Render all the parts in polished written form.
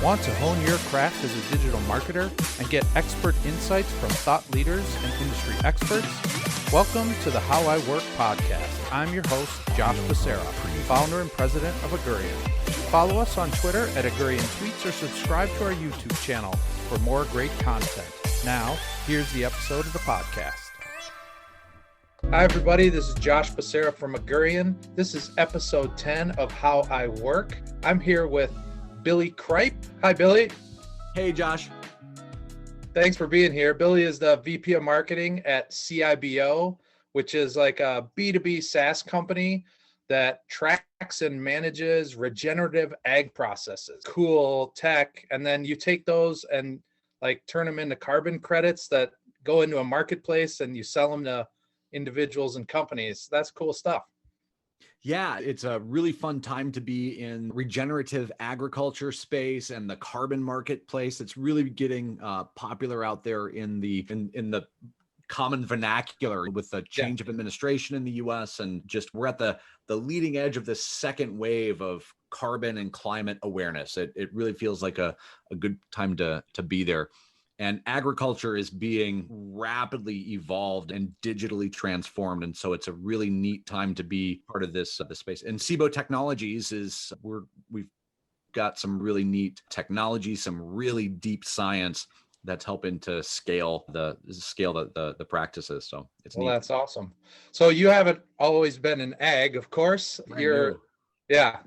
Want to hone your craft as a digital marketer and get expert insights from thought leaders and industry experts? Welcome to the How I Work podcast. I'm your host, Josh Becerra, founder and president of Agurian. Follow us on Twitter at Agurian Tweets or subscribe to our YouTube channel for more great content. Now, here's the episode of the podcast. Hi, everybody. This is Josh Becerra from Agurian. This is episode 10 of How I Work. I'm here with Billy Cripe. Hi, Billy. Hey, Josh. Thanks for being here. Billy is the VP of Marketing at CIBO, which is like a B2B SaaS company that tracks and manages regenerative ag processes. Cool tech. And then you take those and like turn them into carbon credits that go into a marketplace and you sell them to individuals and companies. That's cool stuff. Yeah, it's a really fun time to be in regenerative agriculture space and the carbon marketplace. It's really getting popular out there in the common vernacular with the change of administration in the US, and just we're at the leading edge of this second wave of carbon and climate awareness. It really feels like a good time to be there. And agriculture is being rapidly evolved and digitally transformed. And so it's a really neat time to be part of this space. And CIBO Technologies we've got some really neat technology, some really deep science that's helping to scale the practices. So it's neat. That's awesome. So you haven't always been in ag, of course.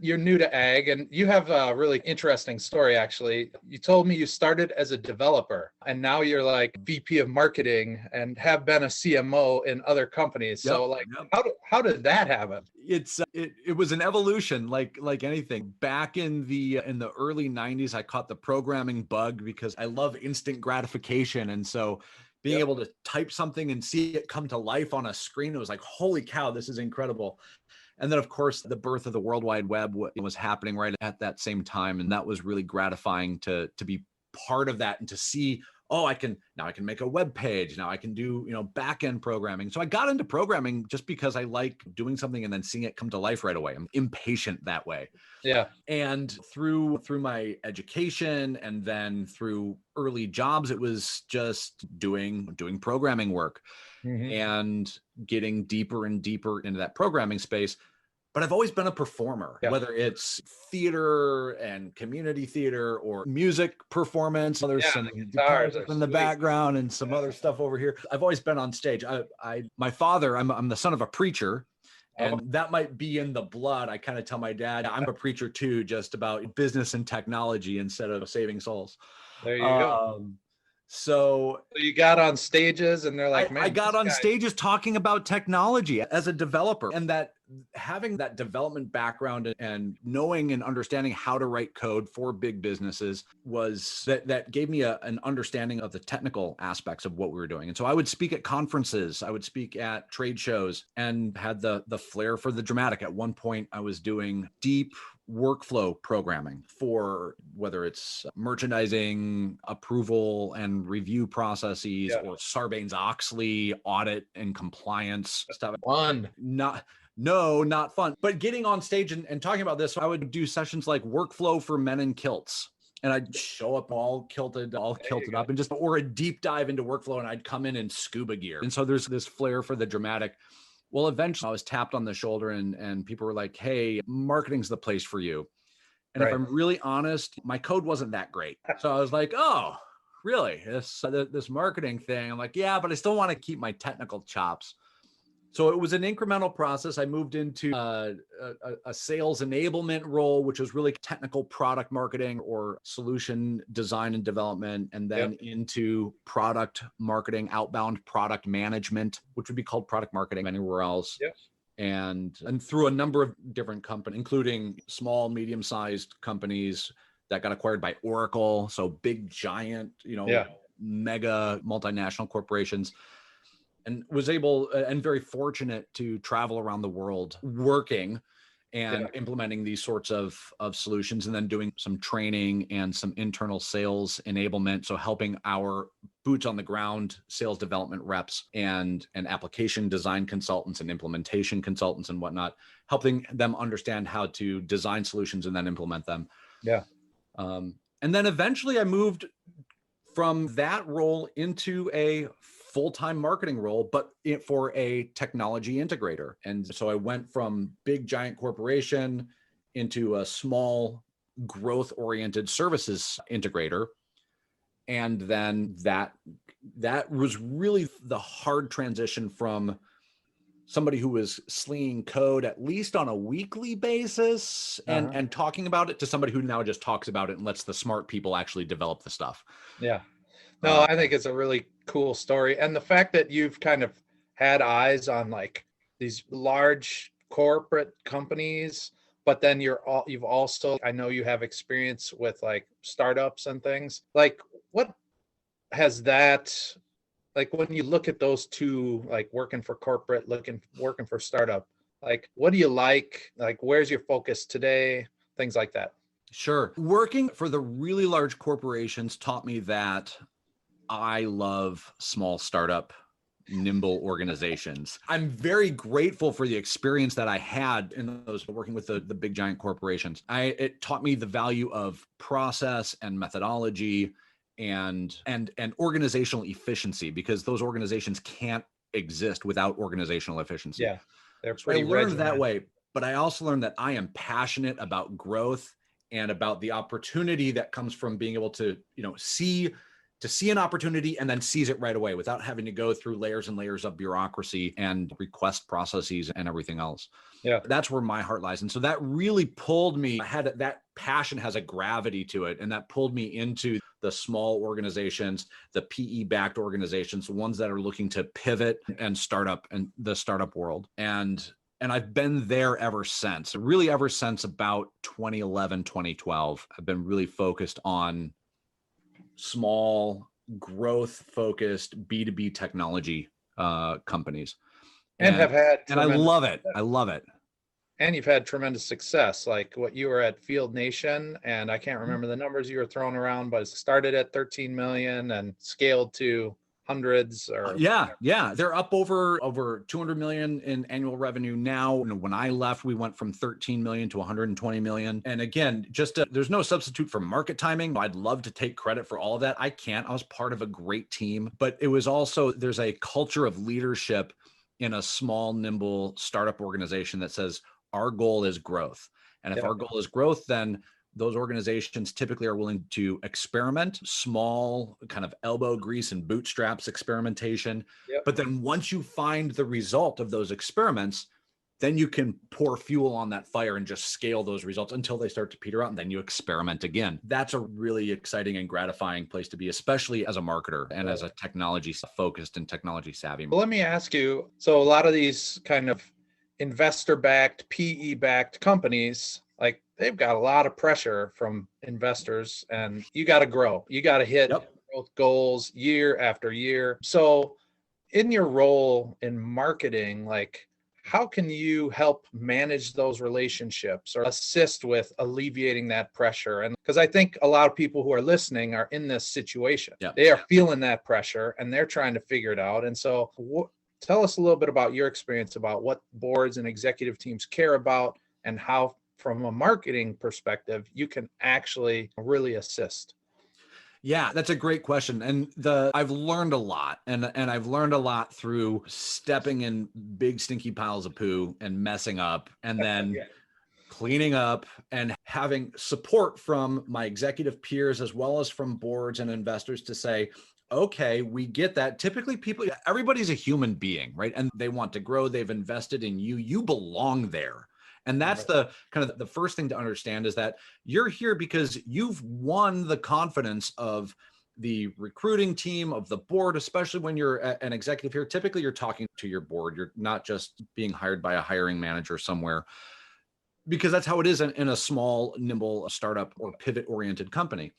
You're new to ag, and you have a really interesting story, actually. You told me you started as a developer, and now you're like VP of marketing and have been a CMO in other companies. How did that happen? It was an evolution, like anything. Back in the early 90s, I caught the programming bug because I love instant gratification. And so being able to type something and see it come to life on a screen, it was like, holy cow, this is incredible. And then, of course, the birth of the World Wide Web was happening right at that same time. And that was really gratifying to be part of that and to see, I can make a web page. Now I can do, back-end programming. So I got into programming just because I like doing something and then seeing it come to life right away. I'm impatient that way. Yeah. And through my education and then through early jobs, it was just doing programming work and getting deeper and deeper into that programming space. But I've always been a performer, whether it's theater and community theater or music performance. There's some guitars in the background and some other stuff over here. I've always been on stage. My father, I'm the son of a preacher, and that might be in the blood. I kind of tell my dad, I'm a preacher too, just about business and technology instead of saving souls. There you go. So you got on stages and they're like, I got on stages talking about technology as a developer, and that having that development background and knowing and understanding how to write code for big businesses was that gave me an understanding of the technical aspects of what we were doing. And so I would speak at conferences, I would speak at trade shows, and had the flair for the dramatic. At one point, I was doing deep workflow programming for whether it's merchandising, approval and review processes, or Sarbanes-Oxley audit and compliance stuff. Fun. Not fun. But getting on stage and talking about this, I would do sessions like workflow for men in kilts. And I'd show up all kilted up and or a deep dive into workflow, and I'd come in scuba gear. And so there's this flair for the dramatic. Well, eventually I was tapped on the shoulder and people were like, hey, marketing's the place for you. And if I'm really honest, my code wasn't that great. So I was like, oh, really? This marketing thing? I'm like, yeah, but I still want to keep my technical chops. So it was an incremental process. I moved into a sales enablement role, which was really technical product marketing or solution design and development, and then into product marketing, outbound product management, which would be called product marketing anywhere else. And through a number of different companies, including small, medium-sized companies that got acquired by Oracle. So big, giant, mega multinational corporations. And was able and very fortunate to travel around the world working and implementing these sorts of solutions, and then doing some training and some internal sales enablement. So helping our boots on the ground sales development reps and application design consultants and implementation consultants and whatnot, helping them understand how to design solutions and then implement them. And then eventually I moved from that role into a full-time marketing role, but for a technology integrator. And so I went from big giant corporation into a small growth-oriented services integrator. And then that was really the hard transition from somebody who was slinging code at least on a weekly basis and talking about it to somebody who now just talks about it and lets the smart people actually develop the stuff. Yeah. No, I think it's a really cool story. And the fact that you've kind of had eyes on like these large corporate companies, but then you've also, I know you have experience with like startups and things. Like what has that, like when you look at those two, like working for corporate, working for startup, like what do you like? Like where's your focus today? Things like that. Sure. Working for the really large corporations taught me that I love small startup, nimble organizations. I'm very grateful for the experience that I had in those working with the big giant corporations. It taught me the value of process and methodology and organizational efficiency, because those organizations can't exist without organizational efficiency. Yeah, they're pretty. I learned that way, but I also learned that I am passionate about growth and about the opportunity that comes from being able to, see an opportunity and then seize it right away without having to go through layers and layers of bureaucracy and request processes and everything else. Yeah. That's where my heart lies. And so that really pulled me. That passion has a gravity to it. And that pulled me into the small organizations, the PE-backed organizations, the ones that are looking to pivot and startup and the startup world. And I've been there ever since, really ever since about 2011, 2012. I've been really focused on small growth-focused B2B technology companies. And have had, and I love it. I love it. And you've had tremendous success, like what you were at Field Nation, and I can't remember the numbers you were throwing around, but it started at 13 million and scaled to hundreds or yeah they're up over 200 million in annual revenue now. When I left, we went from 13 million to 120 million. And again, there's no substitute for market timing. I'd love to take credit for all of that. I can't. I was part of a great team, but it was also, there's a culture of leadership in a small, nimble startup organization that says our goal is growth. And if our goal is growth, then those organizations typically are willing to experiment, small kind of elbow grease and bootstraps experimentation. Yep. But then once you find the result of those experiments, then you can pour fuel on that fire and just scale those results until they start to peter out, and then you experiment again. That's a really exciting and gratifying place to be, especially as a marketer and as a technology focused and technology savvy. Well, let me ask you, so a lot of these kind of investor-backed, PE-backed companies, like they've got a lot of pressure from investors, and you got to grow. You got to hit growth goals year after year. So in your role in marketing, like how can you help manage those relationships or assist with alleviating that pressure? And because I think a lot of people who are listening are in this situation. Yeah. They are feeling that pressure and they're trying to figure it out. And so tell us a little bit about your experience about what boards and executive teams care about and how, from a marketing perspective, you can actually really assist. Yeah, that's a great question. And I've learned a lot, and I've learned a lot through stepping in big stinky piles of poo and messing up, and then cleaning up and having support from my executive peers as well as from boards and investors to say, okay, we get that. Typically everybody's a human being, right? And they want to grow. They've invested in you. You belong there. And that's the kind of the first thing to understand, is that you're here because you've won the confidence of the recruiting team, of the board, especially when you're an executive here. Typically, you're talking to your board. You're not just being hired by a hiring manager somewhere, because that's how it is in a small, nimble startup or pivot-oriented company.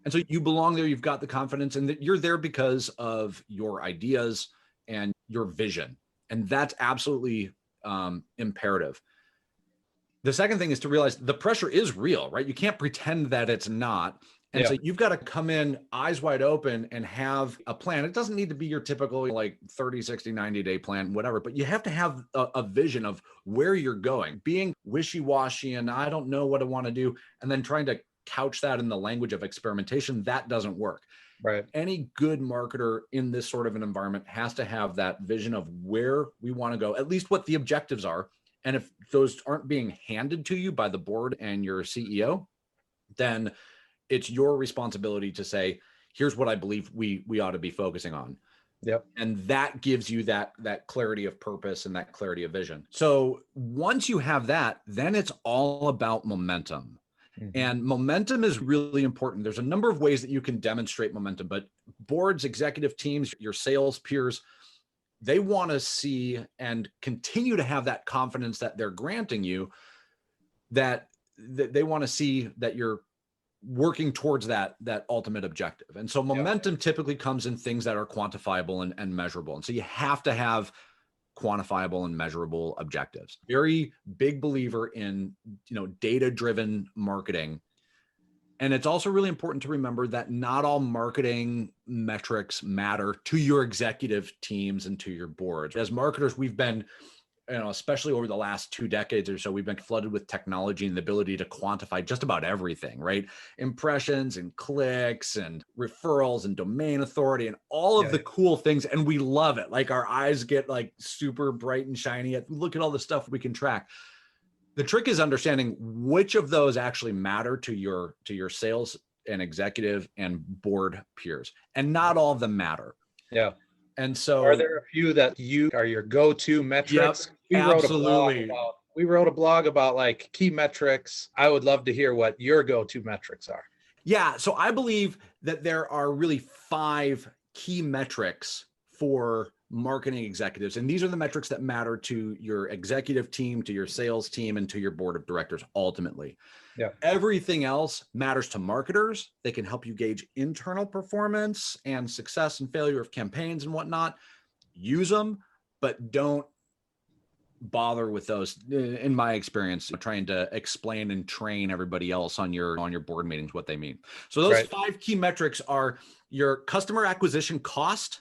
And so you belong there. You've got the confidence, and that you're there because of your ideas and your vision. And that's absolutely imperative. The second thing is to realize the pressure is real, right? You can't pretend that it's not. And so you've got to come in eyes wide open and have a plan. It doesn't need to be your typical like 30, 60, 90-day plan, whatever, but you have to have a vision of where you're going. Being wishy-washy and I don't know what I want to do, and then trying to couch that in the language of experimentation, that doesn't work. Right. Any good marketer in this sort of an environment has to have that vision of where we want to go, at least what the objectives are. And if those aren't being handed to you by the board and your CEO, then it's your responsibility to say, here's what I believe we ought to be focusing on. Yep. And that gives you that clarity of purpose and that clarity of vision. So once you have that, then it's all about momentum. Mm-hmm. And momentum is really important. There's a number of ways that you can demonstrate momentum, but boards, executive teams, your sales peers, they want to see and continue to have that confidence that they're granting you, that they want to see that you're working towards that ultimate objective. And so momentum typically comes in things that are quantifiable and measurable. And so you have to have quantifiable and measurable objectives. Very big believer in, data-driven marketing. And it's also really important to remember that not all marketing metrics matter to your executive teams and to your boards. As marketers, we've been, especially over the last 2 decades or so, we've been flooded with technology and the ability to quantify just about everything, right? Impressions and clicks and referrals and domain authority and all of the cool things. And we love it. Like our eyes get like super bright and shiny. Look at all the stuff we can track. The trick is understanding which of those actually matter to your sales and executive and board peers. And not all of them matter. Yeah. And so are there a few that you are your go-to metrics? Yep, absolutely. We wrote a blog about like key metrics. I would love to hear what your go-to metrics are. Yeah. So I believe that there are really 5 key metrics for marketing executives. And these are the metrics that matter to your executive team, to your sales team, and to your board of directors ultimately. Yeah. Everything else matters to marketers. They can help you gauge internal performance and success and failure of campaigns and whatnot. Use them, but don't bother with those. In my experience, trying to explain and train everybody else on your board meetings what they mean. So those 5 key metrics are your customer acquisition cost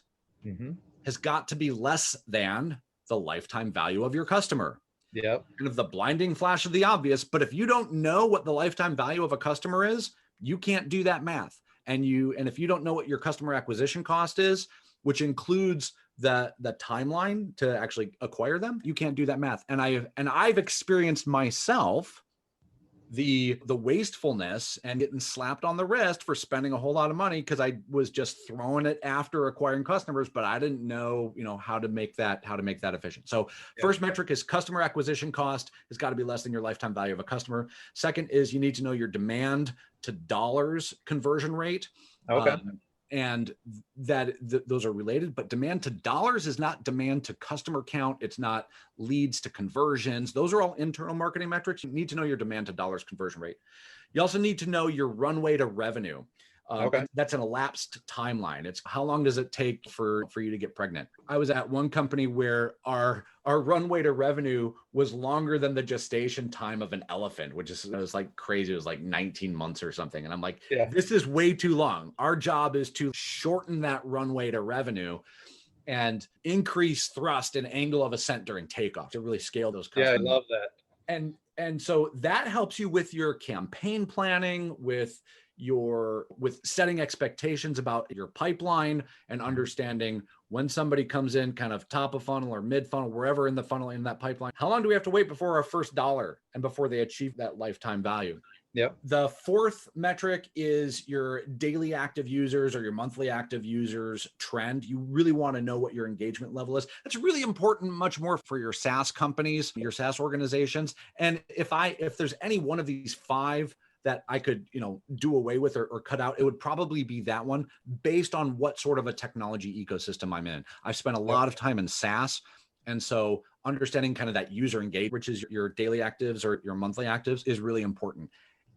has got to be less than the lifetime value of your customer. Yep. Kind of the blinding flash of the obvious, but if you don't know what the lifetime value of a customer is, you can't do that math. And if you don't know what your customer acquisition cost is, which includes the timeline to actually acquire them, you can't do that math. And I've experienced myself the wastefulness and getting slapped on the wrist for spending a whole lot of money because I was just throwing it after acquiring customers, but I didn't know, how to make that efficient. So first metric is customer acquisition cost has got to be less than your lifetime value of a customer. Second is you need to know your demand to dollars conversion rate. Okay. And those are related, but demand to dollars is not demand to customer count. It's not leads to conversions. Those are all internal marketing metrics. You need to know your demand to dollars conversion rate. You also need to know your runway to revenue. That's an elapsed timeline. It's how long does it take for you to get pregnant? I was at one company where our runway to revenue was longer than the gestation time of an elephant, which was like crazy. It was like 19 months or something. And I'm like, this is way too long. Our job is to shorten that runway to revenue and increase thrust and angle of ascent during takeoff to really scale those customers. Yeah, I love that. And so that helps you with your campaign planning, with setting expectations about your pipeline and understanding when somebody comes in kind of top of funnel or mid funnel, wherever in the funnel in that pipeline, how long do we have to wait before our first dollar and before they achieve that lifetime value? Yep. The fourth metric is your daily active users or your monthly active users trend. You really want to know what your engagement level is. That's really important, much more for your SaaS companies, your SaaS organizations. And if there's any one of these 5 that I could, do away with or cut out, it would probably be that one based on what sort of a technology ecosystem I'm in. I've spent a lot of time in SaaS. And so understanding kind of that user engagement, which is your daily actives or your monthly actives, is really important.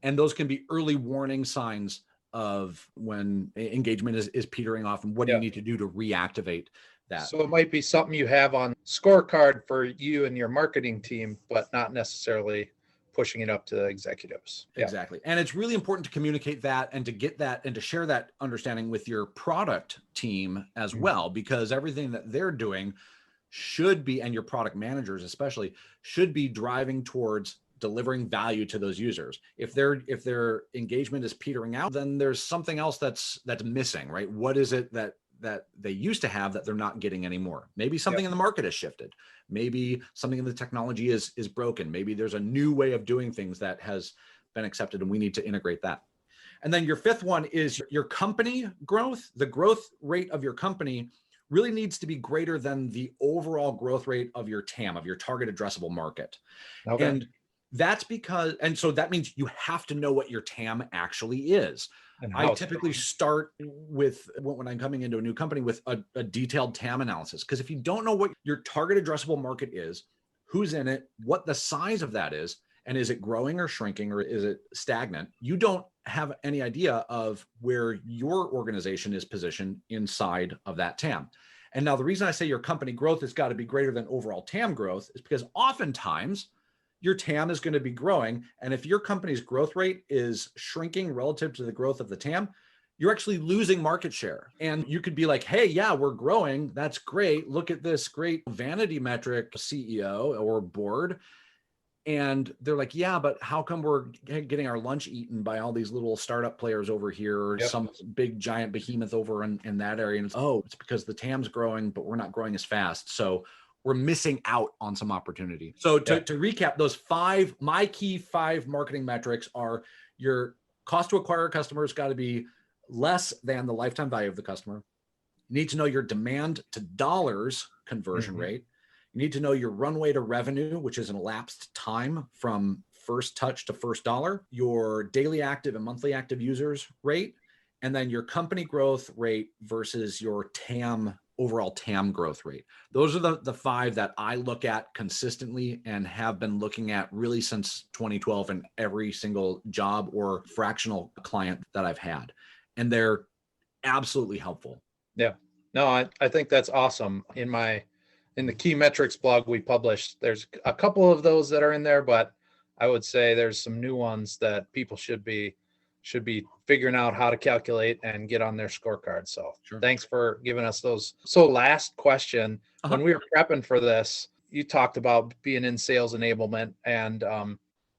And those can be early warning signs of when engagement is petering off and what do you need to do to reactivate that. So it might be something you have on scorecard for you and your marketing team, but not necessarily pushing it up to executives. Exactly. And it's really important to communicate that and to get that and to share that understanding with your product team as well, because everything that they're doing should be, and your product managers especially, should be driving towards delivering value to those users. If their engagement is petering out, then there's something else that's missing, right? What is it that they used to have that they're not getting anymore? Maybe something in the market has shifted. Maybe something in the technology is broken. Maybe there's a new way of doing things that has been accepted and we need to integrate that. And then your fifth one is your company growth. The growth rate of your company really needs to be greater than the overall growth rate of your TAM, of your target addressable market. Okay. And that's because, and so that means you have to know what your TAM actually is. I typically start with, when I'm coming into a new company, with a detailed TAM analysis. Because if you don't know what your target addressable market is, who's in it, what the size of that is, and is it growing or shrinking, or is it stagnant, you don't have any idea of where your organization is positioned inside of that TAM. And now the reason I say your company growth has got to be greater than overall TAM growth is because oftentimes your TAM is going to be growing. And if your company's growth rate is shrinking relative to the growth of the TAM, you're actually losing market share. And you could be like, hey, yeah, we're growing. That's great. Look at this great vanity metric, CEO or board. And they're like, yeah, but how come we're getting our lunch eaten by all these little startup players over here, or some big giant behemoth over in that area? And it's because the TAM's growing, but we're not growing as fast. So we're missing out on some opportunity. So to recap, those my key five marketing metrics are: your cost to acquire a customer has got to be less than the lifetime value of the customer. You need to know your demand to dollars conversion rate. You need to know your runway to revenue, which is an elapsed time from first touch to first dollar, your daily active and monthly active users rate, and then your company growth rate versus your TAM, overall TAM growth rate. Those are the five that I look at consistently and have been looking at really since 2012 in every single job or fractional client that I've had. And they're absolutely helpful. Yeah. No, I think that's awesome. In the key metrics blog we published, there's a couple of those that are in there, but I would say there's some new ones that people should be figuring out how to calculate and get on their scorecard. So thanks for giving us those. So last question, when we were prepping for this, you talked about being in sales enablement, and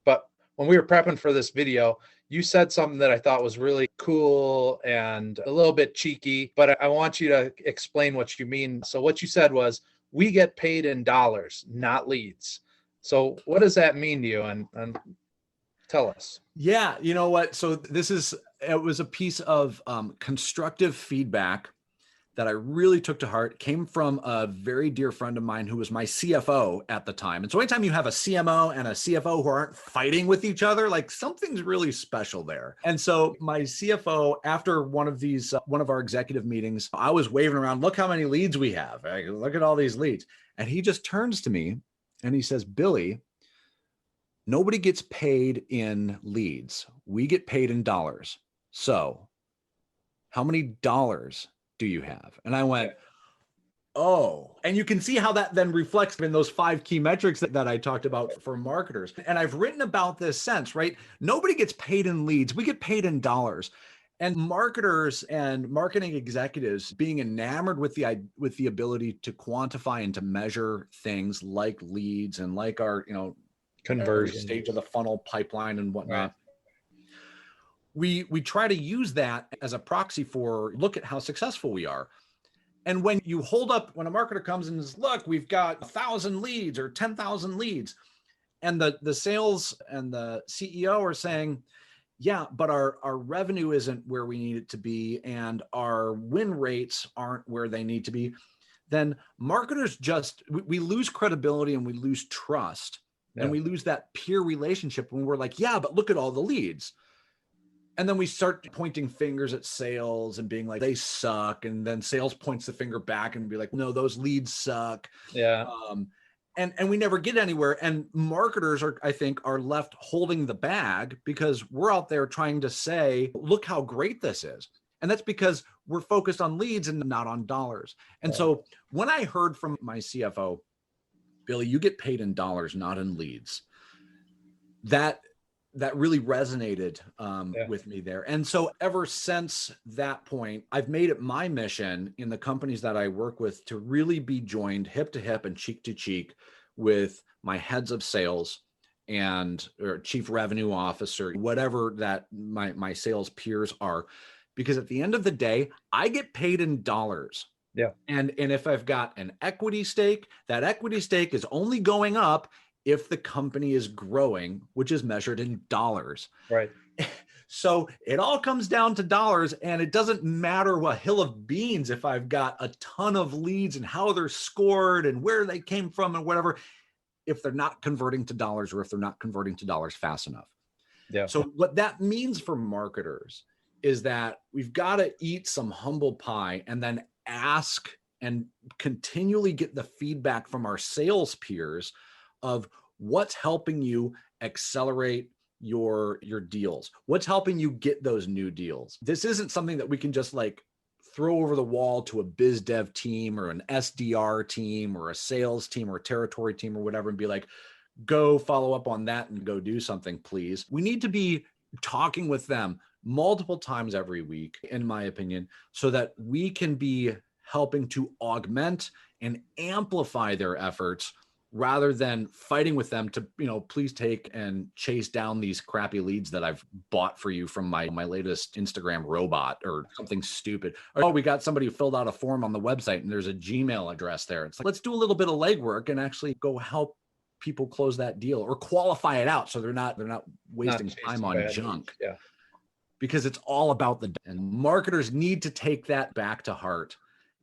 but when we were prepping for this video, you said something that I thought was really cool and a little bit cheeky, but I want you to explain what you mean. So what you said was, we get paid in dollars, not leads. So what does that mean to you? And tell us. Yeah, you know what? So it was a piece of constructive feedback that I really took to heart. It came from a very dear friend of mine who was my CFO at the time. And so anytime you have a CMO and a CFO who aren't fighting with each other, like something's really special there. And so my CFO, after one of our executive meetings, I was waving around, look how many leads we have. Look at all these leads. And he just turns to me and he says, Billy, nobody gets paid in leads. We get paid in dollars. So how many dollars do you have? And I went, oh, and you can see how that then reflects in those 5 key metrics that I talked about for marketers. And I've written about this since, right? Nobody gets paid in leads. We get paid in dollars. And marketers and marketing executives being enamored with the ability to quantify and to measure things like leads and like our, conversion stage of the funnel pipeline and whatnot. Right. We try to use that as a proxy for look at how successful we are. And when a marketer comes and says, look, we've got 1,000 leads or 10,000 leads, and the sales and the CEO are saying, yeah, but our revenue isn't where we need it to be, and our win rates aren't where they need to be, then marketers we lose credibility and we lose trust. Yeah. And we lose that peer relationship when we're like, yeah, but look at all the leads. And then we start pointing fingers at sales and being like, they suck. And then sales points the finger back and be like, no, those leads suck. Yeah. And we never get anywhere. And marketers I think are left holding the bag because we're out there trying to say, look how great this is. And that's because we're focused on leads and not on dollars. And so when I heard from my CFO, Billy, you get paid in dollars, not in leads, that really resonated with me there. And so ever since that point, I've made it my mission in the companies that I work with to really be joined hip to hip and cheek to cheek with my heads of sales or chief revenue officer, whatever that my sales peers are, because at the end of the day, I get paid in dollars. Yeah. And if I've got an equity stake, that equity stake is only going up if the company is growing, which is measured in dollars. Right. So it all comes down to dollars, and it doesn't matter what hill of beans if I've got a ton of leads and how they're scored and where they came from and whatever, if they're not converting to dollars or if they're not converting to dollars fast enough. Yeah. So what that means for marketers is that we've got to eat some humble pie and then ask and continually get the feedback from our sales peers of what's helping you accelerate your deals, what's helping you get those new deals. This isn't something that we can just like throw over the wall to a biz dev team or an SDR team or a sales team or a territory team or whatever and be like, go follow up on that and go do something, please. We need to be talking with them multiple times every week, in my opinion, so that we can be helping to augment and amplify their efforts rather than fighting with them to, please take and chase down these crappy leads that I've bought for you from my latest Instagram robot or something stupid. Or, we got somebody who filled out a form on the website and there's a Gmail address there. It's like, let's do a little bit of legwork and actually go help people close that deal or qualify it out so they're not wasting time on junk. Yeah. Because it's all about and marketers need to take that back to heart.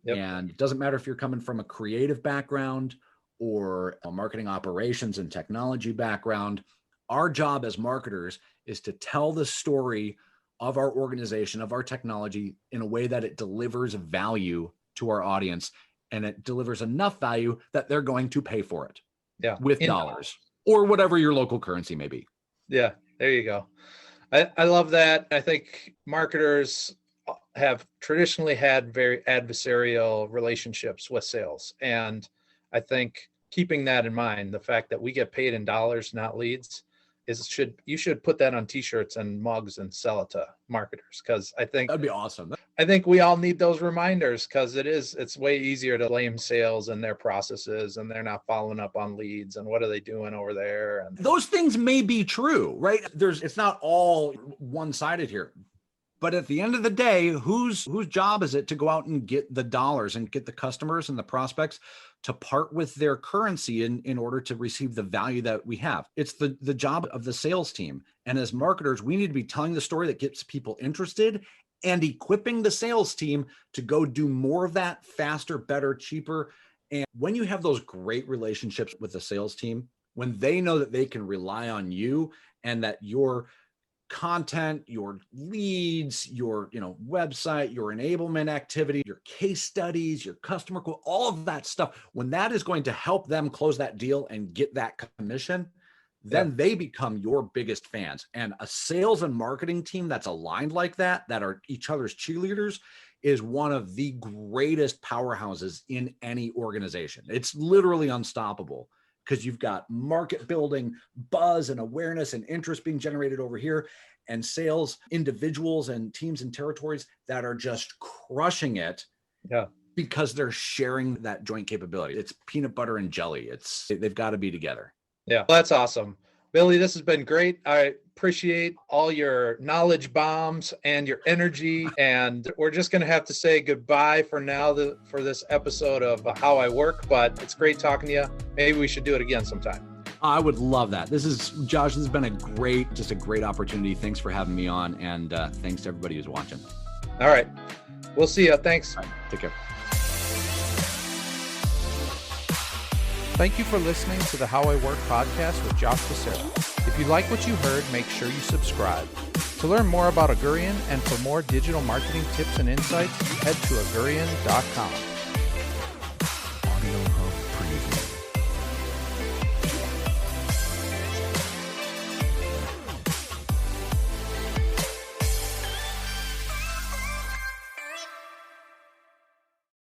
Yep. And it doesn't matter if you're coming from a creative background or a marketing operations and technology background. Our job as marketers is to tell the story of our organization, of our technology in a way that it delivers value to our audience and it delivers enough value that they're going to pay for it. Yeah. With dollars or whatever your local currency may be. Yeah, there you go. I love that. I think marketers have traditionally had very adversarial relationships with sales. And I think keeping that in mind, the fact that we get paid in dollars, not leads, you should put that on t-shirts and mugs and sell it to marketers. Cause I think that'd be awesome. I think we all need those reminders because it's way easier to blame sales and their processes and they're not following up on leads and what are they doing over there. And those things may be true, right? It's not all one-sided here. But at the end of the day, whose job is it to go out and get the dollars and get the customers and the prospects to part with their currency in order to receive the value that we have? It's the job of the sales team. And as marketers, we need to be telling the story that gets people interested and equipping the sales team to go do more of that faster, better, cheaper. And when you have those great relationships with the sales team, when they know that they can rely on you and that your content, your leads, your website, your enablement activity, your case studies, your customer quote, all of that stuff, when that is going to help them close that deal and get that commission, then they become your biggest fans. And a sales and marketing team that's aligned like that are each other's cheerleaders, is one of the greatest powerhouses in any organization. It's literally unstoppable. Because you've got market building, buzz and awareness and interest being generated over here, and sales individuals and teams and territories that are just crushing it because they're sharing that joint capability. It's peanut butter and jelly. They've got to be together. Yeah, that's awesome. Billy, this has been great. I appreciate all your knowledge bombs and your energy. And we're just going to have to say goodbye for now for this episode of How I Work. But it's great talking to you. Maybe we should do it again sometime. I would love that. Josh, this has been a great opportunity. Thanks for having me on. And thanks to everybody who's watching. All right. We'll see you. Thanks. All right, take care. Thank you for listening to the How I Work podcast with Josh Becerra. If you like what you heard, make sure you subscribe. To learn more about Augurian and for more digital marketing tips and insights, head to augurian.com.